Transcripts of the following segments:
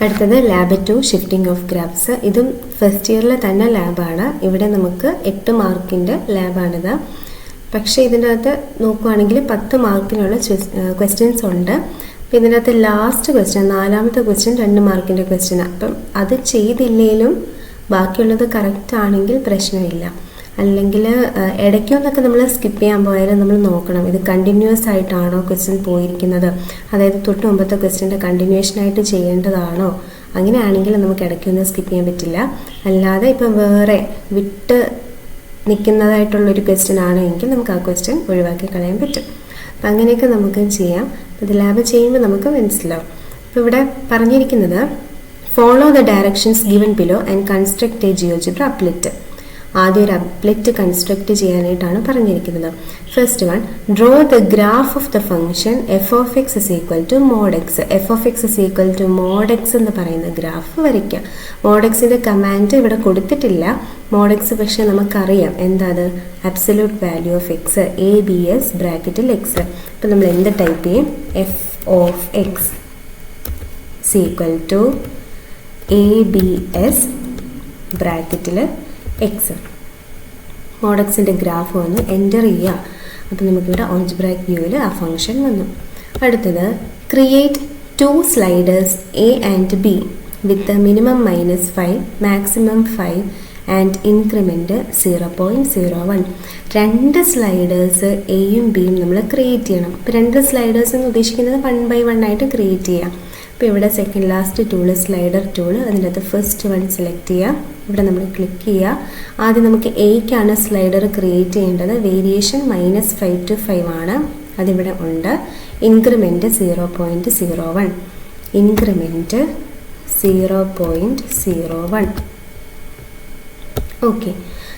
അടുത്തത് lab 2 shifting of graphs. ഇതും first ഇയറിൽ തന്നെ ലാബാണ്. ഇവിടെ നമുക്ക് 8 മാർക്കിൻ്റെ ലാബാണിത്. പക്ഷേ ഇതിൻ്റെ അകത്ത് നോക്കുകയാണെങ്കിൽ 10 മാർക്കിനുള്ള ക്വസ്റ്റ്യൻസ് ഉണ്ട്. അപ്പോൾ ഇതിൻ്റെ അകത്ത് ലാസ്റ്റ് ക്വസ്റ്റ്യൻ, 4ാമത്തെ ക്വസ്റ്റ്യൻ 2 മാർക്കിൻ്റെ ക്വസ്റ്റ്യനാണ്. അപ്പം അത് ചെയ്തില്ലെങ്കിലും ബാക്കിയുള്ളത് കറക്റ്റ് ആണെങ്കിൽ പ്രശ്നമില്ല. അല്ലെങ്കിൽ ഇടയ്ക്കൊന്നൊക്കെ നമ്മൾ സ്കിപ്പ് ചെയ്യാൻ പോയാലും നമ്മൾ നോക്കണം, ഇത് കണ്ടിന്യൂസ് ആയിട്ടാണോ ക്വസ്റ്റ്യൻ പോയിരിക്കുന്നത്, അതായത് തൊട്ട് മുമ്പത്തെ ക്വസ്റ്റ്യൻ്റെ കണ്ടിന്യൂഷനായിട്ട് ചെയ്യേണ്ടതാണോ. അങ്ങനെയാണെങ്കിൽ നമുക്ക് ഇടയ്ക്കൊന്നും സ്കിപ്പ് ചെയ്യാൻ പറ്റില്ല. അല്ലാതെ ഇപ്പം വേറെ വിട്ട് നിൽക്കുന്നതായിട്ടുള്ളൊരു ക്വസ്റ്റ്യൻ ആണെങ്കിൽ നമുക്ക് ആ ക്വസ്റ്റ്യൻ ഒഴിവാക്കി കളയാൻ പറ്റും. അപ്പം അങ്ങനെയൊക്കെ നമുക്ക് ചെയ്യാം. ഇത് ലാബ് ചെയ്യുമ്പോൾ നമുക്ക് മനസ്സിലാവും. അപ്പോൾ ഇവിടെ പറഞ്ഞിരിക്കുന്നത് follow the directions given below and construct a GeoGebra applet. ആദ്യം ഒരു അപ്ലെറ്റ് കൺസ്ട്രക്ട് ചെയ്യാനായിട്ടാണ് പറഞ്ഞിരിക്കുന്നത്. First one, draw the graph of the function F of X is equal to mod X. F of X is equal to mod X എന്ന് പറയുന്ന graph വരയ്ക്കുക. Mode എക്സിൻ്റെ command ഇവിടെ കൊടുത്തിട്ടില്ല. മോഡ് എക്സ് പക്ഷേ നമുക്കറിയാം എന്താ അത്, absolute value of X, A B S ബ്രാക്കറ്റിൽ എക്സ്. അപ്പം നമ്മൾ എന്ത് ടൈപ്പ് ചെയ്യും, F of X is equal to A B S ബ്രാക്കറ്റിൽ എക്സ്. മോഡ് എക്സിൻ്റെ ഗ്രാഫ് വന്നു, എൻ്റർ ചെയ്യുക. അപ്പോൾ നമുക്കിവിടെ ഓൾജിബ്രായിക് വ്യൂവിൽ ആ ഫംഗ്ഷൻ വന്നു. അടുത്തത്, create 2 sliders A and B with minimum -5, maximum 5 and increment 0.01. 2 sliders എയും ബിയും നമ്മൾ ക്രിയേറ്റ് ചെയ്യണം. ഇപ്പോൾ 2 സ്ലൈഡേഴ്സ് എന്ന് ഉദ്ദേശിക്കുന്നത് 1 by 1 ആയിട്ട് ക്രിയേറ്റ് ചെയ്യാം. അപ്പോൾ ഇവിടെ second last tool slider tool, അതിൻ്റെ അകത്ത് ഫസ്റ്റ് വൺ സെലക്ട് ചെയ്യുക. ഇവിടെ നമ്മൾ ക്ലിക്ക് ചെയ്യുക. ആദ്യം നമുക്ക് എയ്ക്കാണ് സ്ലൈഡർ ക്രിയേറ്റ് ചെയ്യേണ്ടത്. വേരിയേഷൻ -5 to 5 ആണ്, അതിവിടെ ഉണ്ട്. Increment 0.01, increment 0.01. ഓക്കെ,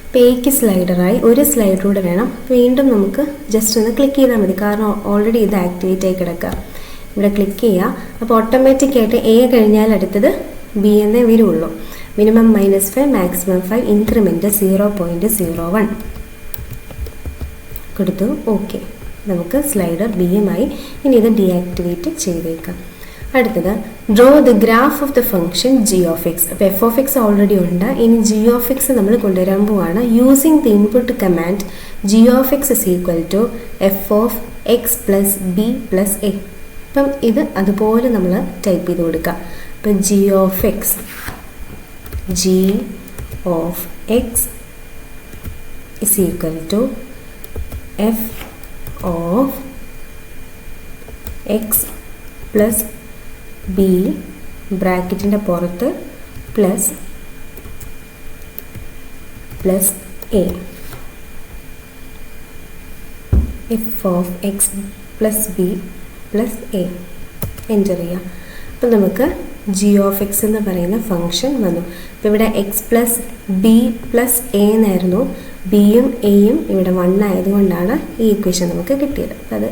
അപ്പോൾ എയ്ക്ക് സ്ലൈഡറായി. ഒരു സ്ലൈഡറൂടെ വേണം. വീണ്ടും നമുക്ക് ജസ്റ്റ് ഒന്ന് ക്ലിക്ക് ചെയ്താൽ മതി, കാരണം ഓൾറെഡി ഇത് ആക്ടിവേറ്റ് ആയി കിടക്കുക. ഇവിടെ ക്ലിക്ക് ചെയ്യുക. അപ്പോൾ ഓട്ടോമാറ്റിക്കായിട്ട് എ കഴിഞ്ഞാൽ അടുത്തത് ബി എന്നേ വരുള്ളൂ. മിനിമം -5, മാക്സിമം 5, ഇൻക്രിമെൻറ്റ് 0.01 കൊടുത്തു. ഓക്കെ, നമുക്ക് സ്ലൈഡർ ബിയുമായി. ഇനി ഇത് ഡീആക്ടിവേറ്റ് ചെയ്തേക്കാം. അടുത്തത്, draw the graph of the function g of x. അപ്പോൾ എഫ് ഓഫ് എക്സ് ഓൾറെഡി ഉണ്ട്. ഇനി ജി ഓഫ് എക്സ് നമ്മൾ കൊണ്ടുവരാൻ പോവാണ്. Using the input command g of X is equal to f of x plus b plus a. അപ്പം ഇത് അതുപോലെ നമ്മൾ ടൈപ്പ് ചെയ്ത് കൊടുക്കുക. അപ്പം g of X is equal to f of x plus b ബ്രാക്കറ്റിൻ്റെ പുറത്ത് plus a. F of x plus b plus A, enter ചെയ്യുക. അപ്പം നമുക്ക് ജി ഓഫ് എക്സ് എന്ന് പറയുന്ന ഫംഗ്ഷൻ വന്നു. അപ്പോൾ ഇവിടെ X plus b plus A എന്നായിരുന്നു. ബിയും എയും ഇവിടെ 1 ആയതുകൊണ്ടാണ് ഈ ഇക്വേഷൻ നമുക്ക് കിട്ടിയത്. അത്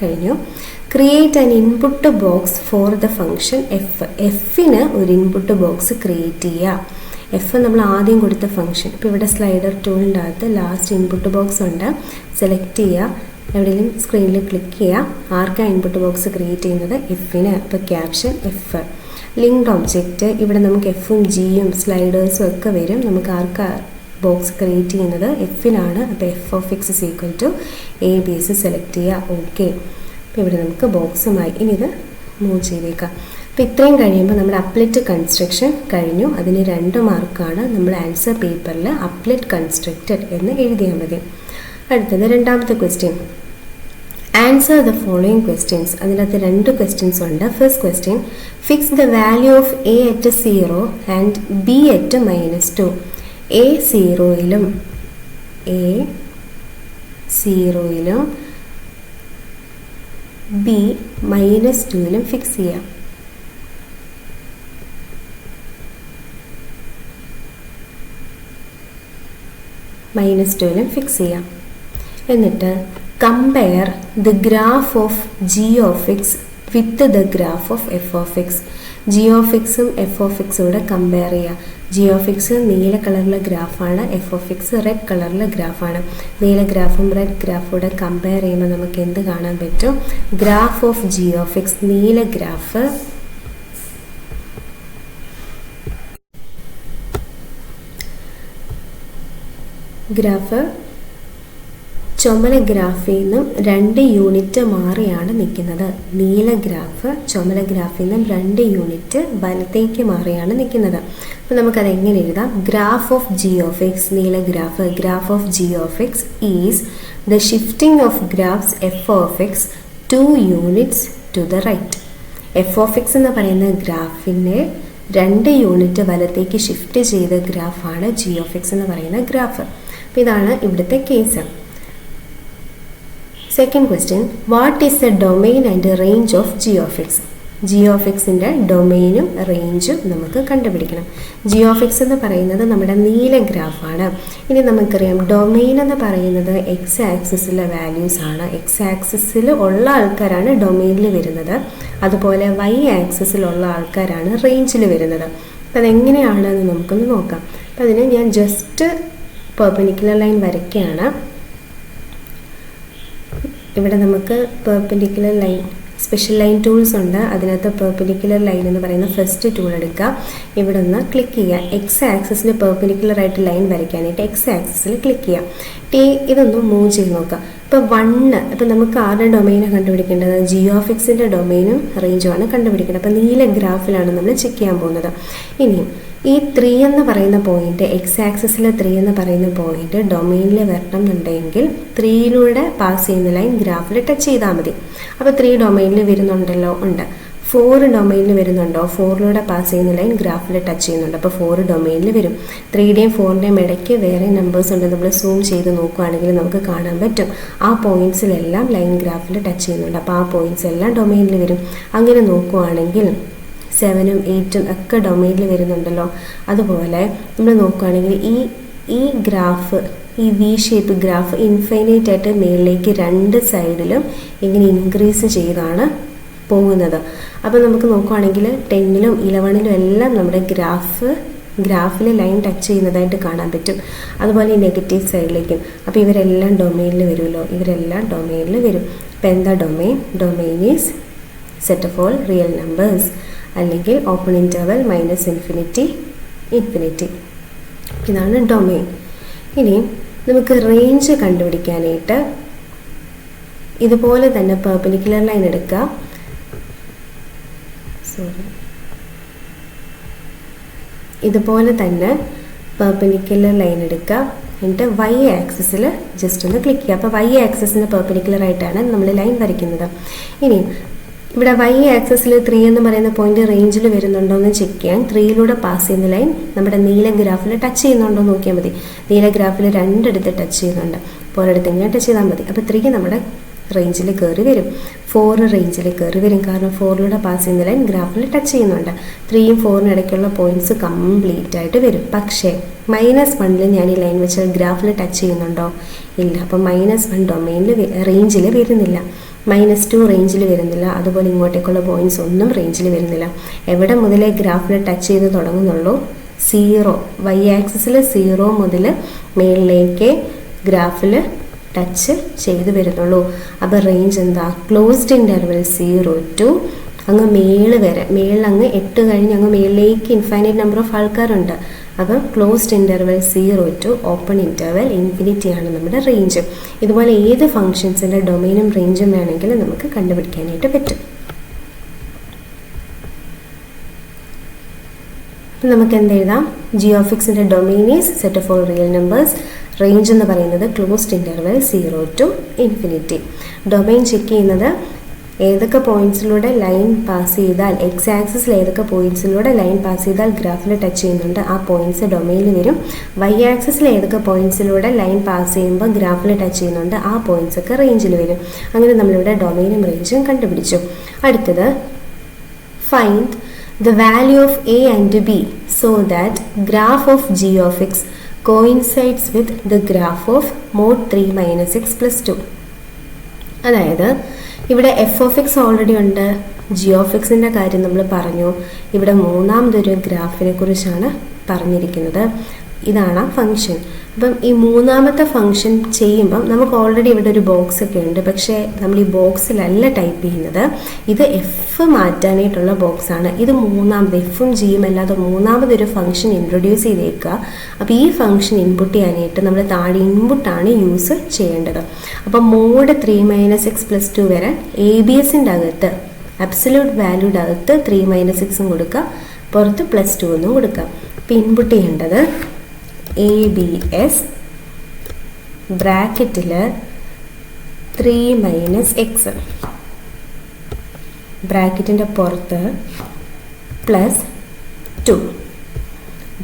കഴിഞ്ഞു. Create an input box for the function F. എഫിന് ഒരു ഇൻപുട്ട് ബോക്സ് ക്രിയേറ്റ് ചെയ്യുക. എഫ് നമ്മൾ ആദ്യം കൊടുത്ത ഫംഗ്ഷൻ. ഇപ്പോൾ ഇവിടെ സ്ലൈഡർ ടൂളിൻ്റെ അകത്ത് ലാസ്റ്റ് ഇൻപുട്ട് ബോക്സ് ഉണ്ട്. സെലക്ട് ചെയ്യുക, എവിടെയെങ്കിലും സ്ക്രീനിൽ ക്ലിക്ക് ചെയ്യുക. ആർക്കാണ് ഇൻപുട്ട് ബോക്സ് ക്രിയേറ്റ് ചെയ്യുന്നത്, എഫിന്. അപ്പോൾ ക്യാപ്ഷൻ എഫ്. ലിങ്ക്ഡ് ഒബ്ജക്റ്റ്, ഇവിടെ നമുക്ക് എഫും ജിയും സ്ലൈഡേഴ്സും ഒക്കെ വരും. നമുക്ക് ആർക്കാ ബോക്സ് ക്രിയേറ്റ് ചെയ്യുന്നത്, എഫിനാണ്. അപ്പോൾ F of X is equal to A B S select ചെയ്യുക. ഓക്കെ, അപ്പോൾ ഇവിടെ നമുക്ക് ബോക്സുമായി. ഇനി ഇത് മൂവ് ചെയ്തേക്കാം. അപ്പോൾ ഇത്രയും കഴിയുമ്പോൾ നമ്മുടെ അപ്ലെറ്റ് കൺസ്ട്രക്ഷൻ കഴിഞ്ഞു. അതിന് 2 മാർക്കാണ്. നമ്മൾ ആൻസർ പേപ്പറിൽ അപ്ലെറ്റ് കൺസ്ട്രക്റ്റഡ് എന്ന് എഴുതിയാൽ മതി. അടുത്തത് രണ്ടാമത്തെ question, answer the following questions. അതിനകത്ത് 2 ക്വസ്റ്റ്യൻസ് ഉണ്ട്. First question, fix the value of a at 0 and b at -2. A 0യിലും ബി -2യിലും ഫിക്സ് ചെയ്യാം. -2യിലും ഫിക്സ് ചെയ്യാം. എന്നിട്ട് compare the graph of g of x with the graph of f of x. G of എക്സും f of എക്സും കൂടെ compare ചെയ്യുക. ജി ഓഫ് എക്സ് നീല കളറിലെ ഗ്രാഫാണ്, എഫ് ഓഫ് എക്സ് റെഡ് കളറിലെ ഗ്രാഫാണ്. നീല ഗ്രാഫും റെഡ് ഗ്രാഫും കൂടെ കമ്പയർ ചെയ്യുമ്പോൾ നമുക്ക് എന്ത് കാണാൻ പറ്റും, graph of g of x നീല ഗ്രാഫ് ഗ്രാഫ് ചുമല ഗ്രാഫിൽ നിന്നും 2 യൂണിറ്റ് മാറിയാണ് നിൽക്കുന്നത്. നീല ഗ്രാഫ് ചുമല ഗ്രാഫിൽ നിന്നും 2 യൂണിറ്റ് വലത്തേക്ക് മാറിയാണ് നിൽക്കുന്നത്. അപ്പോൾ നമുക്കത് എങ്ങനെ എഴുതാം? Graph of g of x, നീല graph of g of x is the shifting of graphs f of x 2 units to the right. F of x എന്ന് പറയുന്ന ഗ്രാഫിനെ 2 യൂണിറ്റ് വലത്തേക്ക് ഷിഫ്റ്റ് ചെയ്ത ഗ്രാഫാണ് ജി ഓഫ് എക്സ് എന്ന് പറയുന്ന ഗ്രാഫ്. അപ്പോൾ ഇതാണ് ഇവിടുത്തെ case. Second question, what is the domain and range of g of x? g of xന്റെ ഡൊമെയിനും റേഞ്ചും നമുക്ക് കണ്ടുപിടിക്കണം. g of x എന്ന് പറയുന്നത് നമ്മുടെ നീല ഗ്രാഫാണ്. ഇനി നമുക്കറിയാം ഡൊമെയിൻ എന്ന് പറയുന്നത് എക്സ് ആക്സിസിലെ വാല്യൂസ് ആണ്. എക്സ് ആക്സിസിൽ ഉള്ള ആൾക്കാരാണ് ഡൊമെയിനിൽ വരുന്നത്. അതുപോലെ വൈ ആക്സിസിലുള്ള ആൾക്കാരാണ് റേഞ്ചിൽ വരുന്നത്. അപ്പം അതെങ്ങനെയാണെന്ന് നമുക്കൊന്ന് നോക്കാം. അപ്പം അതിന് ഞാൻ ജസ്റ്റ് പെർപെൻഡിക്കുലർ ലൈൻ വരയ്ക്കുകയാണ്. ഇവിടെ നമുക്ക് perpendicular line special line tools ഉണ്ട്. അതിനകത്ത് പെർപെൻഡിക്കുലർ ലൈൻ എന്ന് പറയുന്ന ഫസ്റ്റ് ടൂൾ എടുക്കുക. ഇവിടെ ഒന്ന് ക്ലിക്ക് ചെയ്യുക. എക്സ് ആക്സിസിന് പെർപെൻഡിക്കുലർ ആയിട്ട് ലൈൻ വരയ്ക്കാനായിട്ട് എക്സ് ആക്സിസിൽ ക്ലിക്ക് ചെയ്യുക. ഇതൊന്ന് മൂവ് ചെയ്ത് നോക്കുക. ഇപ്പോൾ 1 ഇപ്പം നമുക്ക് ആരുടെ ഡൊമെയിനാണ് കണ്ടുപിടിക്കേണ്ടത്? ജി ഓഫ് എക്സിൻ്റെ ഡൊമെയിനും റേഞ്ചുമാണ് കണ്ടുപിടിക്കേണ്ടത്. അപ്പോൾ നീല ഗ്രാഫിലാണ് നമ്മൾ ചെക്ക് ചെയ്യാൻ പോകുന്നത്. ഇനിയും ഈ 3 എന്ന് പറയുന്ന പോയിന്റ്, എക്സ് ആക്സിസിലെ 3 എന്ന് പറയുന്ന പോയിന്റ് ഡൊമെയിനിൽ വരണം എന്നുണ്ടെങ്കിൽ 3യിലൂടെ പാസ് ചെയ്യുന്ന ലൈൻ ഗ്രാഫിൽ ടച്ച് ചെയ്താൽ മതി. അപ്പോൾ 3 ഡൊമെയിനിൽ വരുന്നുണ്ടല്ലോ, ഉണ്ട്. 4 ഡൊമെയിനിൽ വരുന്നുണ്ടോ? 4യിലൂടെ പാസ് ചെയ്യുന്ന ലൈൻ ഗ്രാഫിൽ ടച്ച് ചെയ്യുന്നുണ്ട്. അപ്പോൾ 4 ഡൊമെയിനിൽ വരും. 3യുടെയും 4ൻ്റെയും ഇടയ്ക്ക് വേറെ നമ്പേഴ്സ് ഉണ്ട്. നമ്മൾ സൂം ചെയ്ത് നോക്കുകയാണെങ്കിൽ നമുക്ക് കാണാൻ പറ്റും. ആ പോയിന്റ്സിലെല്ലാം ലൈൻ ഗ്രാഫിൽ ടച്ച് ചെയ്യുന്നുണ്ട്. അപ്പോൾ ആ പോയിന്റ്സ് എല്ലാം ഡൊമെയിനിൽ വരും. അങ്ങനെ നോക്കുകയാണെങ്കിൽ 7ഉം 8ഉം ഒക്കെ ഡൊമെയിനിൽ വരുന്നുണ്ടല്ലോ. അതുപോലെ നമ്മൾ നോക്കുകയാണെങ്കിൽ ഈ ഗ്രാഫ്, ഈ വി ഷേപ്പ് ഗ്രാഫ് ഇൻഫൈനൈറ്റ് ആയിട്ട് മേളിലേക്ക് 2 സൈഡിലും ഇങ്ങനെ ഇൻക്രീസ് ചെയ്താണ് പോകുന്നത്. അപ്പോൾ നമുക്ക് നോക്കുകയാണെങ്കിൽ 10ലും 11ലും എല്ലാം നമ്മുടെ ഗ്രാഫിൽ ലൈൻ ടച്ച് ചെയ്യുന്നതായിട്ട് കാണാൻ പറ്റും. അതുപോലെ ഈ നെഗറ്റീവ് സൈഡിലേക്കും. അപ്പോൾ ഇവരെല്ലാം ഡൊമെയിനിൽ വരുമല്ലോ, ഇവരെല്ലാം ഡൊമെയിനിൽ വരും. അപ്പോൾ എന്താ domain? Domain is set of all real numbers, അല്ലെങ്കിൽ ഓപ്പൺ ഇൻ്റർവൽ -∞, ഇൻഫിനിറ്റി. ഇതാണ് ഡൊമെയിൻ. ഇനി നമുക്ക് റേഞ്ച് കണ്ടുപിടിക്കാനായിട്ട് ഇതുപോലെ തന്നെ പെർപെൻഡിക്കുലർ ലൈൻ എടുക്കുക. ഇതുപോലെ തന്നെ പെർപെൻഡിക്കുലർ ലൈൻ എടുക്കുക. എന്നിട്ട് വൈ ആക്സിസിൽ ജസ്റ്റ് ഒന്ന് ക്ലിക്ക് ചെയ്യുക. അപ്പോൾ വൈ ആക്സിസിന് പെർപെൻഡിക്കുലർ ആയിട്ടാണ് നമ്മൾ ലൈൻ വരയ്ക്കുന്നത്. ഇനി ഇവിടെ വൈ ആക്സിസിൽ 3 എന്ന് പറയുന്ന പോയിന്റ് റേഞ്ചിൽ വരുന്നുണ്ടോ എന്ന് ചെക്ക് ചെയ്യാൻ 3യിലൂടെ പാസ് ചെയ്യുന്ന ലൈൻ നമ്മുടെ നീല ഗ്രാഫിൽ ടച്ച് ചെയ്യുന്നുണ്ടോ എന്ന് നോക്കിയാൽ മതി. നീല ഗ്രാഫിൽ 2 ഇടത്ത് ടച്ച് ചെയ്യുന്നുണ്ട്. അപ്പോൾ ഒരിടത്ത് ഇങ്ങനെ ടച്ച് ചെയ്താൽ മതി. അപ്പോൾ 3 നമ്മുടെ റേഞ്ചിൽ കയറി വരും. 4 റേഞ്ചിൽ കയറി വരും. കാരണം 4യിലൂടെ പാസ് ചെയ്യുന്ന ലൈൻ ഗ്രാഫിൽ ടച്ച് ചെയ്യുന്നുണ്ട്. 3യും 4നും ഇടയ്ക്കുള്ള പോയിന്റ്സ് കംപ്ലീറ്റ് ആയിട്ട് വരും. പക്ഷേ -1ൽ ഞാൻ ഈ ലൈൻ വെച്ച് ഗ്രാഫിൽ ടച്ച് ചെയ്യുന്നുണ്ടോ? ഇല്ല. അപ്പോൾ -1 ഡൊമെയിനിൽ റേഞ്ചിൽ വരുന്നില്ല. -2 റേഞ്ചിൽ വരുന്നില്ല. അതുപോലെ ഇങ്ങോട്ടേക്കുള്ള പോയിന്റ്സ് ഒന്നും റേഞ്ചിൽ വരുന്നില്ല. എവിടെ മുതലേ ഗ്രാഫിൽ ടച്ച് ചെയ്ത് തുടങ്ങുന്നുള്ളൂ? 0, വൈ ആക്സിസിൽ 0 മുതൽ മേളിലേക്ക് ഗ്രാഫിൽ ടച്ച് ചെയ്ത് വരുന്നുള്ളൂ. അപ്പോൾ റേഞ്ച് എന്താ? ക്ലോസ്ഡ് ഇൻ്റർവൽ 0 to അങ്ങ് മേള് വരെ, മേളിലങ്ങ് 8 കഴിഞ്ഞ് അങ്ങ് മേളിലേക്ക് ഇൻഫൈനൈറ്റ് നമ്പർ ഓഫ് ആൾക്കാരുണ്ട്. അപ്പം closed interval 0 to open interval infinity ആണ് നമ്മുടെ റേഞ്ച്. ഇതുപോലെ ഏത് ഫംഗ്ഷൻസിൻ്റെ ഡൊമെയിനും റേഞ്ചും വേണമെങ്കിൽ നമുക്ക് കണ്ടുപിടിക്കാനായിട്ട് പറ്റും. അപ്പം നമുക്ക് എന്തെഴുതാം? ജി ഓഫ് എക്സിൻ്റെ domain is set of all real numbers. Range എന്ന് പറയുന്നത് closed interval 0 to infinity. Domain check ചെയ്യുന്നത് ഏതൊക്കെ പോയിന്റ്സിലൂടെ ലൈൻ പാസ് ചെയ്താൽ, എക്സ് ആക്സിസിൽ ഏതൊക്കെ പോയിന്റ്സിലൂടെ ലൈൻ പാസ് ചെയ്താൽ ഗ്രാഫിൽ ടച്ച് ചെയ്യുന്നുണ്ട് ആ പോയിന്റ്സ് ഡൊമെയിനിൽ വരും. വൈ ആക്സിസിൽ ഏതൊക്കെ പോയിന്റ്സിലൂടെ ലൈൻ പാസ് ചെയ്യുമ്പോൾ ഗ്രാഫിൽ ടച്ച് ചെയ്യുന്നുണ്ട് ആ പോയിന്റ്സ് ഒക്കെ റേഞ്ചിൽ വരും. അങ്ങനെ നമ്മളിവിടെ ഡൊമെയിനും റേഞ്ചും കണ്ടുപിടിച്ചു. അടുത്തത് find the value of A and B so that graph of g of X coincides with the graph of mod 3 - x + 2. അതായത് ഇവിടെ എഫ് ഓഫ് എക്സ് ഓൾറെഡി ഉണ്ട്, ജി ഓഫ് എക്സിൻ്റെ കാര്യം നമ്മൾ പറഞ്ഞു. ഇവിടെ മൂന്നാമതൊരു ഗ്രാഫിനെ കുറിച്ചാണ് പറഞ്ഞിരിക്കുന്നത്. ഇതാണ് ആ ഫംഗ്ഷൻ. അപ്പം ഈ മൂന്നാമത്തെ ഫംഗ്ഷൻ ചെയ്യുമ്പം നമുക്ക് ഓൾറെഡി ഇവിടെ ഒരു ബോക്സ് ഒക്കെ ഉണ്ട്, പക്ഷേ നമ്മൾ ഈ ബോക്സിലല്ല ടൈപ്പ് ചെയ്യുന്നത്. ഇത് എഫ് മാറ്റാനായിട്ടുള്ള ബോക്സാണ്. ഇത് മൂന്നാമത് എഫും ജിയും അല്ലാതെ മൂന്നാമതൊരു ഫംഗ്ഷൻ ഇൻട്രൊഡ്യൂസ് ചെയ്തേക്കുക. അപ്പോൾ ഈ ഫംഗ്ഷൻ ഇൻപുട്ട് ചെയ്യാനായിട്ട് നമ്മൾ താഴെ ഇൻപുട്ടാണ് യൂസ് ചെയ്യേണ്ടത്. അപ്പം മോഡ് 3 - x + 2 വരാൻ ABSൻ്റെ അകത്ത് അബ്സല്യൂട്ട് വാല്യൂയുടെ അകത്ത് 3 - 6 കൊടുക്കുക, പുറത്ത് +2 എന്നും കൊടുക്കുക. അപ്പോൾ ഇൻപുട്ട് ചെയ്യേണ്ടത് ABS ബ്രാക്കറ്റിൽ 3 - x, ബ്രാക്കറ്റിൻ്റെ പുറത്ത് +2,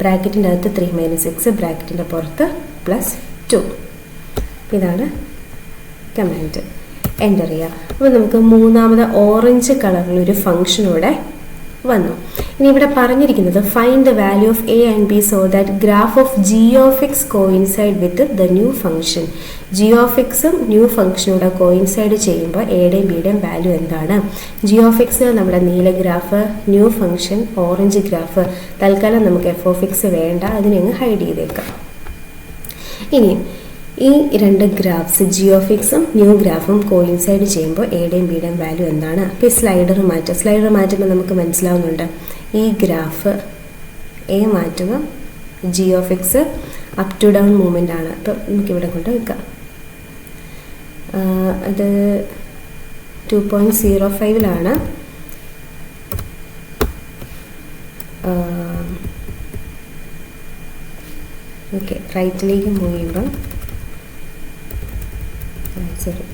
ബ്രാക്കറ്റിൻ്റെ അകത്ത് 3 - x, ബ്രാക്കറ്റിൻ്റെ പുറത്ത് +2. ഇതാണ് കമാൻഡ്. എൻ്റർ ചെയ്യുക. അപ്പോൾ നമുക്ക് മൂന്നാമത് ഓറഞ്ച് കളറിലൊരു ഫംഗ്ഷനൂടെ വന്നു. ഇനി ഇവിടെ പറഞ്ഞിരിക്കുന്നത് find the value of a and b so that graph of g of x coincide with the new function. g of x ഉം ന്യൂ ഫംഗ്ഷനോടെ കോയിൻസൈഡ് ചെയ്യുമ്പോൾ എയുടെയും ബിയുടെയും വാല്യൂ എന്താണ്? g of x നമ്മുടെ നീല graph, new function orange graph. തൽക്കാലം നമുക്ക് f of x വേണ്ട, അതിനെ അങ്ങ് ഹൈഡ് ചെയ്തേക്കാം. ഇനി ഈ രണ്ട് ഗ്രാഫ്സ് ജി ഓഫ് എക്സും ന്യൂ ഗ്രാഫും കോയിൻസൈഡ് ചെയ്യുമ്പോൾ എയുടെയും ബിയുടെയും വാല്യൂ എന്താണ്? അപ്പോൾ ഈ സ്ലൈഡർ മാറ്റുമ്പോൾ നമുക്ക് മനസ്സിലാവുന്നുണ്ട് ഈ ഗ്രാഫ് എ മാറ്റുമ്പോൾ G of X up to down movement ആണ്. അപ്പോൾ നമുക്കിവിടെ കൊണ്ട് വെക്കാം. അത് 2.05 ഓക്കെ. റൈറ്റിലേക്ക് മൂവ് ചെയ്യുമ്പോൾ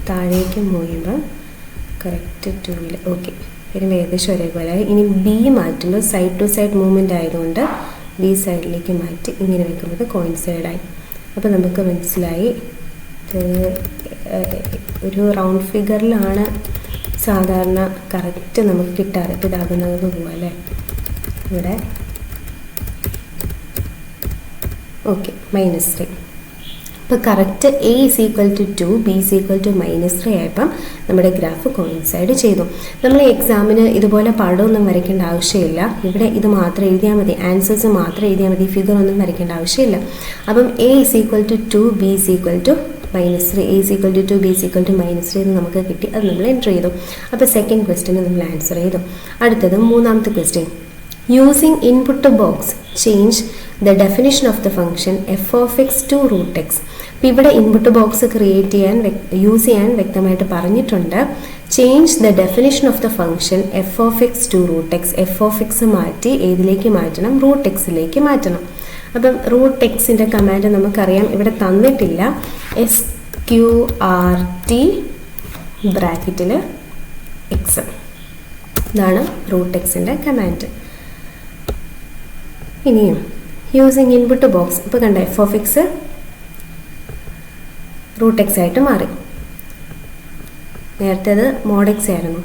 താഴേക്ക് മൂവ് ചെയ്യുമ്പോൾ കറക്റ്റ് 2-ൽ ഓക്കെ പിന്നെ ഏകദേശം ഒരേപോലെ. ഇനി ബി മാറ്റുമ്പോൾ സൈഡ് ടു സൈഡ് മൂവ്മെൻ്റ് ആയതുകൊണ്ട് ബി സൈഡിലേക്ക് മാറ്റി ഇങ്ങനെ വെക്കുന്നത് കോയിൻസൈഡായി. അപ്പോൾ നമുക്ക് മനസ്സിലായി ഒരു റൗണ്ട് ഫിഗറിലാണ് സാധാരണ കറക്റ്റ് നമുക്ക് കിട്ടാറ്. ഇപ്പോൾ ഇതാകുന്നത് പോവാം അല്ലേ ഇവിടെ. ഓക്കെ, -3. ഇപ്പോൾ കറക്റ്റ് A = 2, B = -3 ആയപ്പം നമ്മുടെ ഗ്രാഫ് കോയിൻസൈഡ് ചെയ്തു. നമ്മൾ എക്സാമിന് ഇതുപോലെ പടമൊന്നും വരയ്ക്കേണ്ട ആവശ്യമില്ല. ഇവിടെ ഇത് മാത്രം എഴുതിയാൽ മതി, ആൻസേഴ്സ് മാത്രം എഴുതിയാൽ മതി, ഫിഗർ ഒന്നും വരയ്ക്കേണ്ട ആവശ്യമില്ല. അപ്പം A = 2, B = -3, A = 2, B = -3 എന്ന് നമുക്ക് കിട്ടി. അത് നമ്മൾ എൻ്റർ ചെയ്തു. അപ്പോൾ സെക്കൻഡ് ക്വസ്റ്റ്യന് നമ്മൾ ആൻസർ ചെയ്തു. അടുത്തത് മൂന്നാമത്തെ question. Using input box change the definition of the function f of x to √x. അപ്പോൾ ഇവിടെ ഇൻപുട്ട് ബോക്സ് യൂസ് ചെയ്യാൻ വ്യക്തമായിട്ട് പറഞ്ഞിട്ടുണ്ട്. Change the definition of the function f of x to √x. f of x മാറ്റി ഏതിലേക്ക് മാറ്റണം? √x മാറ്റണം. അപ്പം √x command നമുക്കറിയാം, ഇവിടെ തന്നിട്ടില്ല. SQRT ബ്രാക്കറ്റിൽ x ഇതാണ് √x കമാൻഡ്. ഇനിയും യൂസിങ് ഇൻപുട്ട് ബോക്സ് ഇപ്പോൾ കണ്ട f of x √x ആയിട്ട് മാറി. നേരത്തെ അത് mod x ആയിരുന്നു.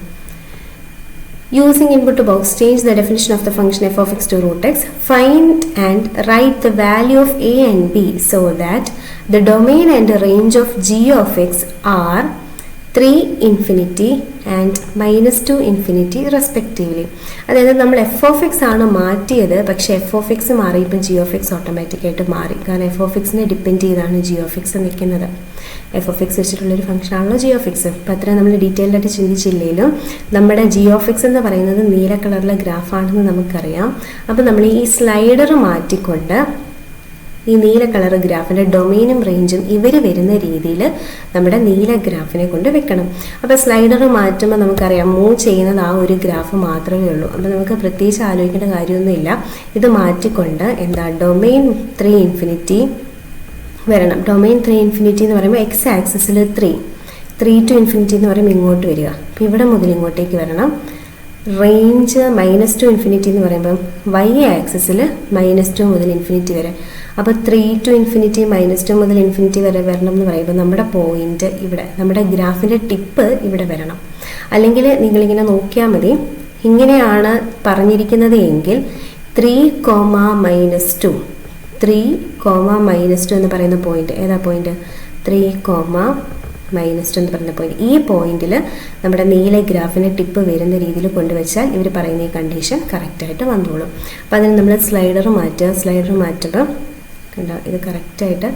Using input box change the definition of the function f of x to √x. Find and write the value of a and b so that the domain and range of g of x are 3 ∞ and -2 ∞ respectively. അതായത് നമ്മൾ f of x ആണ് മാറ്റിയത്, പക്ഷേ f of x മാറിയപ്പോൾ g of x ഓട്ടോമാറ്റിക്കായിട്ട് മാറി. കാരണം f of x depend ചെയ്താണ് g of x നിൽക്കുന്നത്. f of x വെച്ചിട്ടുള്ളൊരു ഫംഗ്ഷൻ ആണല്ലോ g of x. അപ്പോൾ അത്ര നമ്മൾ ഡീറ്റെയിൽഡ് ആയിട്ട് ചിന്തിച്ചില്ലെങ്കിലും നമ്മുടെ g of x എന്ന് പറയുന്നത് നീല കളറിലെ ഗ്രാഫാണെന്ന് നമുക്കറിയാം. അപ്പോൾ നമ്മൾ ഈ സ്ലൈഡർ മാറ്റിക്കൊണ്ട് ഈ നീല കളർ ഗ്രാഫിൻ്റെ ഡൊമെയിനും റേഞ്ചും ഇവർ വരുന്ന രീതിയിൽ നമ്മുടെ നീല ഗ്രാഫിനെ കൊണ്ട് വെക്കണം. അപ്പോൾ സ്ലൈഡർ മാറ്റുമ്പോൾ നമുക്കറിയാം മൂവ് ചെയ്യുന്നത് ആ ഒരു ഗ്രാഫ് മാത്രമേ ഉള്ളൂ. അപ്പോൾ നമുക്ക് പ്രത്യേകിച്ച് ആലോചിക്കേണ്ട കാര്യമൊന്നുമില്ല. ഇത് മാറ്റിക്കൊണ്ട് ഡൊമെയിൻ 3 ∞ വരണം. ഡൊമെയിൻ 3 ∞ എന്ന് പറയുമ്പോൾ x ആക്സിസിൽ 3 to ∞ എന്ന് പറയുമ്പോൾ ഇങ്ങോട്ട് വരിക. അപ്പോൾ ഇവിടെ മുതൽ ഇങ്ങോട്ടേക്ക് വരണം. റേഞ്ച് -2 ∞ എന്ന് പറയുമ്പം y ആക്സിസിൽ -2 മുതൽ ∞ വരെ. അപ്പോൾ 3 to ∞, -2 മുതൽ ∞ വരെ വരണം എന്ന് പറയുമ്പോൾ നമ്മുടെ പോയിന്റ് ഇവിടെ, നമ്മുടെ ഗ്രാഫിൻ്റെ ടിപ്പ് ഇവിടെ വരണം. അല്ലെങ്കിൽ നിങ്ങളിങ്ങനെ നോക്കിയാൽ മതി, ഇങ്ങനെയാണ് പറഞ്ഞിരിക്കുന്നത് എങ്കിൽ 3, -2 എന്ന് പറയുന്ന പോയിന്റ് ഏതാ പോയിന്റ്? 3, -2 എന്ന് പറയുന്ന പോയിന്റ്. ഈ പോയിന്റിൽ നമ്മുടെ നീല ഗ്രാഫിൻ്റെ ടിപ്പ് വരുന്ന രീതിയിൽ കൊണ്ടുവച്ചാൽ ഇവർ പറയുന്ന ഈ കണ്ടീഷൻ കറക്റ്റായിട്ട് വന്നോളും. അപ്പോൾ അതിന് നമ്മൾ സ്ലൈഡർ മാറ്റുമ്പോൾ കണ്ടോ, ഇത് കറക്റ്റായിട്ട്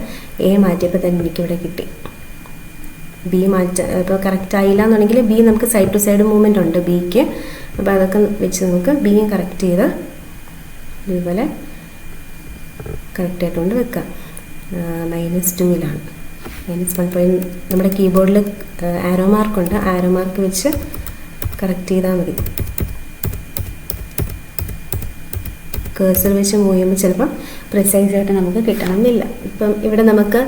എ മാറ്റിയപ്പോൾ തന്നെ എനിക്കിവിടെ കിട്ടി. ബി ഇപ്പോൾ കറക്റ്റ് ആയില്ല എന്നുണ്ടെങ്കിൽ ബി നമുക്ക് സൈഡ് ടു സൈഡ് മൂവ്മെൻ്റ് ഉണ്ട് ബിക്ക്. അപ്പോൾ അതൊക്കെ വെച്ച് നമുക്ക് ബിയും കറക്റ്റ് ചെയ്ത് ഇതുപോലെ കറക്റ്റായിട്ട് കൊണ്ട് വെക്കാം. -2 -1 നമ്മുടെ കീബോർഡിൽ ആരോ മാർക്കുണ്ട്, ആരോ മാർക്ക് വെച്ച് കറക്റ്റ് ചെയ്താൽ മതി. കേഴ്സർ വെച്ച് മൂവ് ചെയ്യുമ്പോൾ ചിലപ്പം പ്രിസൈസായിട്ട് നമുക്ക് കിട്ടണമെന്നില്ല. ഇപ്പം ഇവിടെ നമുക്ക്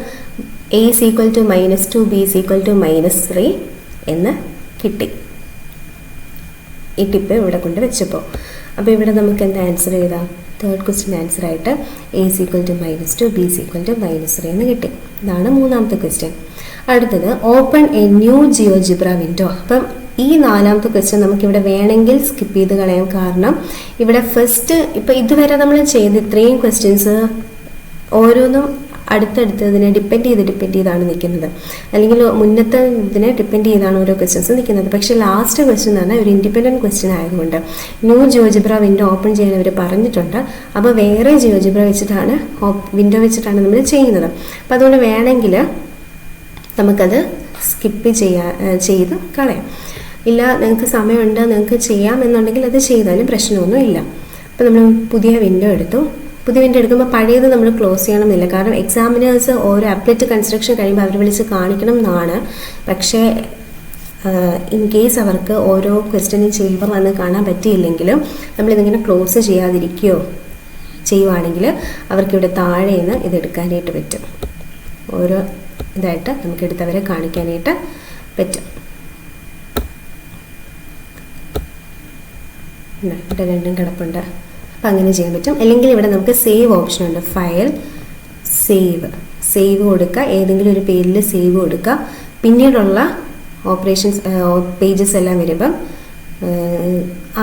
a is equal to -2, b is equal to -3 എന്ന് കിട്ടി ഈ ടിപ്പ് ഇവിടെ കൊണ്ട് വെച്ചപ്പോൾ. അപ്പോൾ ഇവിടെ നമുക്ക് എന്താ ആൻസർ ചെയ്താൽ തേർഡ് ക്വസ്റ്റ്യൻ ആൻസർ ആയിട്ട് a is equal to -2, b is equal to -3 എന്ന് കിട്ടി. ഇതാണ് മൂന്നാമത്തെ ക്വസ്റ്റ്യൻ. അടുത്തത് open A new GeoGebra window. അപ്പം ഈ നാലാമത്തെ ക്വസ്റ്റ്യൻ നമുക്കിവിടെ വേണമെങ്കിൽ സ്കിപ്പ് ചെയ്ത് കളയാം. കാരണം ഇവിടെ ഫസ്റ്റ് ഇപ്പോൾ ഇതുവരെ നമ്മൾ ചെയ്ത ഇത്രയും ക്വസ്റ്റ്യൻസ് ഓരോന്നും അടുത്തടുത്തതിനെ ഡിപ്പെൻഡ് ചെയ്താണ് നിൽക്കുന്നത്, അല്ലെങ്കിൽ മുന്നത്തെ ഇതിനെ ഡിപ്പെൻഡ് ചെയ്താണ് ഓരോ ക്വസ്റ്റ്യൻസ് നിൽക്കുന്നത്. പക്ഷേ ലാസ്റ്റ് ക്വസ്റ്റ്യൻ എന്ന് പറഞ്ഞാൽ ഒരു ഇൻഡിപെൻഡൻറ്റ് ക്വസ്റ്റ്യൻ ആയതുകൊണ്ട് ന്യൂ ജിയോജിബ്ര വിൻഡോ ഓപ്പൺ ചെയ്യാൻ അവർ പറഞ്ഞിട്ടുണ്ട്. അപ്പോൾ വേറെ ജിയോജിബ്ര വെച്ചിട്ടാണ് വിൻഡോ വെച്ചിട്ടാണ് നമ്മൾ ചെയ്യുന്നത്. അപ്പോൾ അതുകൊണ്ട് വേണമെങ്കിൽ നമുക്കത് സ്കിപ്പ് ചെയ്ത് കളയാം. ഇല്ല, നിങ്ങൾക്ക് സമയമുണ്ട്, നിങ്ങൾക്ക് ചെയ്യാം എന്നുണ്ടെങ്കിൽ അത് ചെയ്താലും പ്രശ്നമൊന്നും ഇല്ല. അപ്പോൾ നമ്മൾ പുതിയ വിൻഡോ എടുത്തു. പുതിയ വിൻഡോ എടുക്കുമ്പോൾ പഴയത് നമ്മൾ ക്ലോസ് ചെയ്യണമെന്നില്ല. കാരണം എക്സാമിനേഴ്സ് ഓരോ അപ്ഡേറ്റ് കൺസ്ട്രക്ഷൻ കഴിയുമ്പോൾ അവർ വിളിച്ച് കാണിക്കണം എന്നാണ്. പക്ഷേ ഇൻ കേസ് അവർക്ക് ഓരോ ക്വസ്റ്റ്യനും ചെയ്യുമ്പോൾ വന്ന് കാണാൻ പറ്റിയില്ലെങ്കിലും നമ്മളിതിങ്ങനെ ക്ലോസ് ചെയ്യാതിരിക്കുകയോ ചെയ്യുവാണെങ്കിൽ അവർക്കിവിടെ താഴെ നിന്ന് ഇതെടുക്കാനായിട്ട് പറ്റും. ഓരോ ഇതായിട്ട് നമുക്ക് എടുത്തവരെ കാണിക്കാനായിട്ട് പറ്റും. ഇവിടെ രണ്ടും കിടപ്പുണ്ട്. അപ്പം അങ്ങനെ ചെയ്യാൻ പറ്റും. അല്ലെങ്കിൽ ഇവിടെ നമുക്ക് സേവ് ഓപ്ഷൻ ഉണ്ട്. ഫയൽ, സേവ് കൊടുക്കുക, ഏതെങ്കിലും ഒരു പേരിൽ സേവ് കൊടുക്കുക. പിന്നീടുള്ള ഓപ്പറേഷൻസ് പേജസ് എല്ലാം വരുമ്പം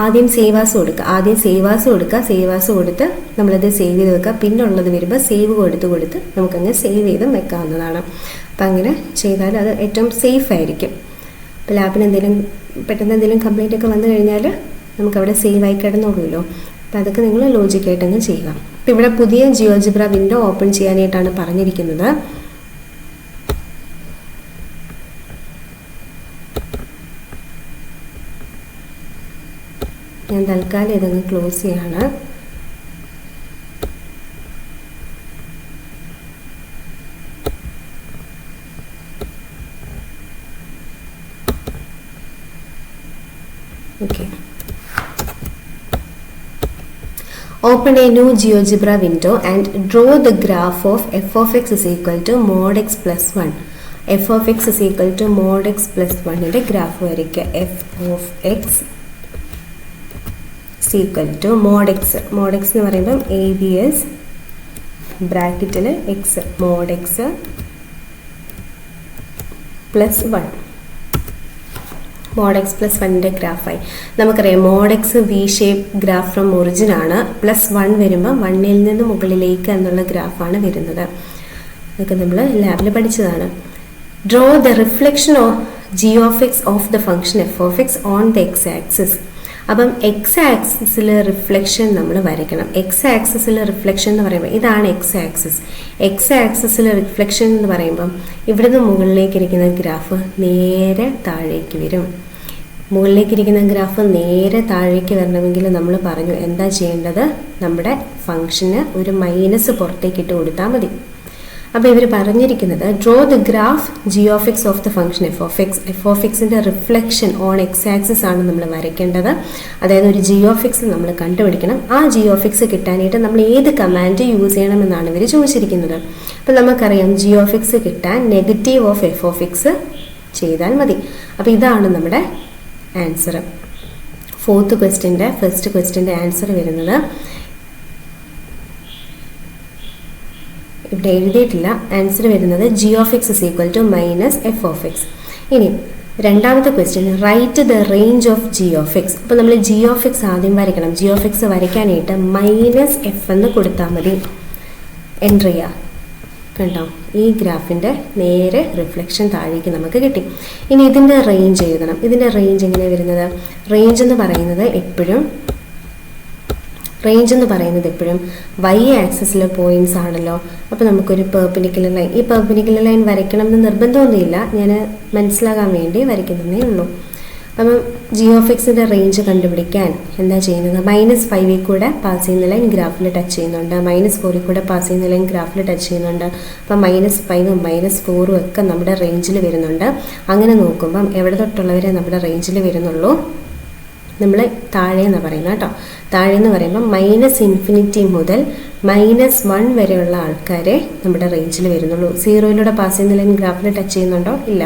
ആദ്യം സേവാസ് കൊടുക്കുക. സേവാസ് കൊടുത്ത് നമ്മളത് സേവ് ചെയ്ത് വെക്കുക. പിന്നുള്ളത് വരുമ്പോൾ സേവ് കൊടുത്ത് നമുക്കങ്ങനെ സേവ് ചെയ്തും വെക്കാവുന്നതാണ്. അപ്പം അങ്ങനെ ചെയ്താൽ അത് ഏറ്റവും സേഫ് ആയിരിക്കും. ഇപ്പോൾ ലാപ്പിന് പെട്ടെന്ന് എന്തെങ്കിലും കംപ്ലൈൻ്റ് ഒക്കെ വന്നു കഴിഞ്ഞാൽ നമുക്കവിടെ സേവ് ആയി കിടന്നോളൂല്ലോ. അപ്പോൾ അതൊക്കെ നിങ്ങൾ ലോജിക്കായിട്ടങ്ങ് ചെയ്യുക. അപ്പോൾ ഇവിടെ പുതിയ ജിയോജിബ്ര വിൻഡോ ഓപ്പൺ ചെയ്യാനായിട്ടാണ് പറഞ്ഞിരിക്കുന്നത്. ഞാൻ തൽക്കാലം ഇതങ്ങ് ക്ലോസ് ചെയ്യാണ്. Okay. Open a new GeoGebra window and draw the graph of f of x is equal to mod x plus 1. f of x is equal to mod x plus 1 ന്റെ graph വരയ്ക്കുക. f of x is equal to mod x എന്ന് പറയുമ്പം abs ബ്രാക്കറ്റിൽ x mod x plus 1. mod x plus 1ൻ്റെ ഗ്രാഫായി. നമുക്കറിയാം mod x V shape graph from origin ആണ്. +1 വരുമ്പോൾ 1ൽ നിന്ന് മുകളിലേക്ക് എന്നുള്ള ഗ്രാഫാണ് വരുന്നത്. അതൊക്കെ നമ്മൾ ലാബിൽ പഠിച്ചതാണ്. Draw the reflection of g of x of the function f of x on the x axis. അപ്പം എക്സ് ആക്സിസിൽ റിഫ്ലക്ഷൻ നമ്മൾ വരയ്ക്കണം. എക്സ് ആക്സിസിൽ റിഫ്ലക്ഷൻ എന്ന് പറയുമ്പോൾ ഇതാണ് എക്സ് ആക്സിസ്. എക്സ് ആക്സിസിൽ റിഫ്ലക്ഷൻ എന്ന് പറയുമ്പം ഇവിടുന്ന് മുകളിലേക്ക് ഇരിക്കുന്ന ഗ്രാഫ് നേരെ താഴേക്ക് വരും. മുകളിലേക്ക് ഇരിക്കുന്ന ഗ്രാഫ് നേരെ താഴേക്ക് വരണമെങ്കിൽ നമ്മൾ പറഞ്ഞു എന്താ ചെയ്യേണ്ടത്, നമ്മുടെ ഫംഗ്ഷന് ഒരു മൈനസ് പുറത്തേക്ക് ഇട്ട് കൊടുത്താൽ മതി. അപ്പോൾ ഇവർ പറഞ്ഞിരിക്കുന്നത് draw the graph g of x of the function f of xന്റെ റിഫ്ലക്ഷൻ ഓൺ എക്സ് ആക്സിസ് ആണ് നമ്മൾ വരയ്ക്കേണ്ടത്. അതായത് ഒരു g of x നമ്മൾ കണ്ടുപിടിക്കണം. ആ g of x കിട്ടാനായിട്ട് നമ്മൾ ഏത് കമാൻഡ് യൂസ് ചെയ്യണമെന്നാണ് ഇവർ ചോദിച്ചിരിക്കുന്നത്. അപ്പോൾ നമുക്കറിയാം g of x കിട്ടാൻ negative of f of x ചെയ്താൽ മതി. അപ്പോൾ ഇതാണ് നമ്മുടെ ആൻസർ. ഫസ്റ്റ് ക്വസ്റ്റ്യൻ്റെ ആൻസർ വരുന്നത് ഇവിടെ എഴുതിയിട്ടില്ല. ആൻസർ വരുന്നത് g of x is equal to minus f of x. ഇനി രണ്ടാമത്തെ question write the range of g of x. അപ്പോൾ നമ്മൾ g of x ആദ്യം വരയ്ക്കണം. g of x വരയ്ക്കാനായിട്ട് -f എന്ന് കൊടുത്താൽ മതി. എൻ്റർ ചെയ്യുക. കണ്ടോ, ഈ ഗ്രാഫിൻ്റെ നേരെ റിഫ്ലക്ഷൻ താഴേക്ക് നമുക്ക് കിട്ടി. ഇനി ഇതിൻ്റെ റേഞ്ച് എഴുതണം. ഇതിൻ്റെ റേഞ്ച് എങ്ങനെയാണ് വരുന്നത്? റേഞ്ച് എന്ന് പറയുന്നത് എപ്പോഴും റേഞ്ച് എന്ന് പറയുന്നത് എപ്പോഴും വൈ ആക്സിസിലെ പോയിന്റ്സ് ആണല്ലോ. അപ്പോൾ നമുക്കൊരു പെർപെൻഡിക്കുലർ ലൈൻ, ഈ പെർപെൻഡിക്കുലർ ലൈൻ വരയ്ക്കണം എന്ന് നിർബന്ധമൊന്നുമില്ല, ഞാൻ മനസ്സിലാകാൻ വേണ്ടി വരയ്ക്കുന്നതേ ഉള്ളൂ. അപ്പം ജി ഓഫ് എക്സിൻ്റെ റേഞ്ച് കണ്ടുപിടിക്കാൻ എന്താ ചെയ്യുന്നത്, -5 കൂടെ പാസ് ചെയ്യുന്ന ലൈൻ ഗ്രാഫിൽ ടച്ച് ചെയ്യുന്നുണ്ട്, -4 കൂടെ പാസ് ചെയ്യുന്ന ലൈൻ ഗ്രാഫിൽ ടച്ച് ചെയ്യുന്നുണ്ട്. അപ്പം -5ഉം -4ഉം ഒക്കെ നമ്മുടെ റേഞ്ചിൽ വരുന്നുണ്ട്. അങ്ങനെ നോക്കുമ്പം എവിടെ തൊട്ടുള്ളവരെ നമ്മുടെ റേഞ്ചിൽ വരുന്നുള്ളൂ, നമ്മൾ താഴെയെന്ന് പറയുന്നത് കേട്ടോ. താഴെയെന്ന് പറയുമ്പോൾ -∞ മുതൽ -1 വരെയുള്ള ആൾക്കാരെ നമ്മുടെ റേഞ്ചിൽ വരുന്നുള്ളൂ. 0യിലൂടെ പാസ് ചെയ്യുന്ന ലൈൻ ഗ്രാഫിൽ ടച്ച് ചെയ്യുന്നുണ്ടോ? ഇല്ല.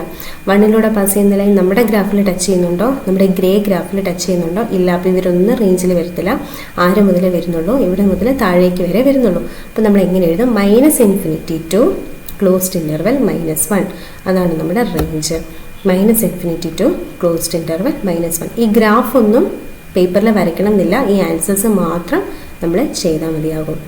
1ലൂടെ പാസ് ചെയ്യുന്ന ലൈൻ നമ്മുടെ ഗ്രാഫിൽ ടച്ച് ചെയ്യുന്നുണ്ടോ? നമ്മുടെ ഗ്രേ ഗ്രാഫിൽ ടച്ച് ചെയ്യുന്നുണ്ടോ? ഇല്ല. അപ്പോൾ ഇവരൊന്നും റേഞ്ചിൽ വരത്തില്ല. 6 മുതൽ വരുന്നുള്ളൂ, ഇവിടെ മുതൽ താഴേക്ക് വരെ വരുന്നുള്ളൂ. അപ്പോൾ നമ്മൾ എങ്ങനെ എഴുതും? -∞ ടു ക്ലോസ്ഡ് ഇൻ്റർവെൽ -1, അതാണ് നമ്മുടെ റേഞ്ച്. -∞ To closed interval -1. ഈ ഗ്രാഫ് ഒന്നും പേപ്പറിൽ വരയ്ക്കണം എന്നില്ല, ഈ ആൻസേഴ്സ് മാത്രം നമ്മൾ ചെയ്താൽ മതിയാകും.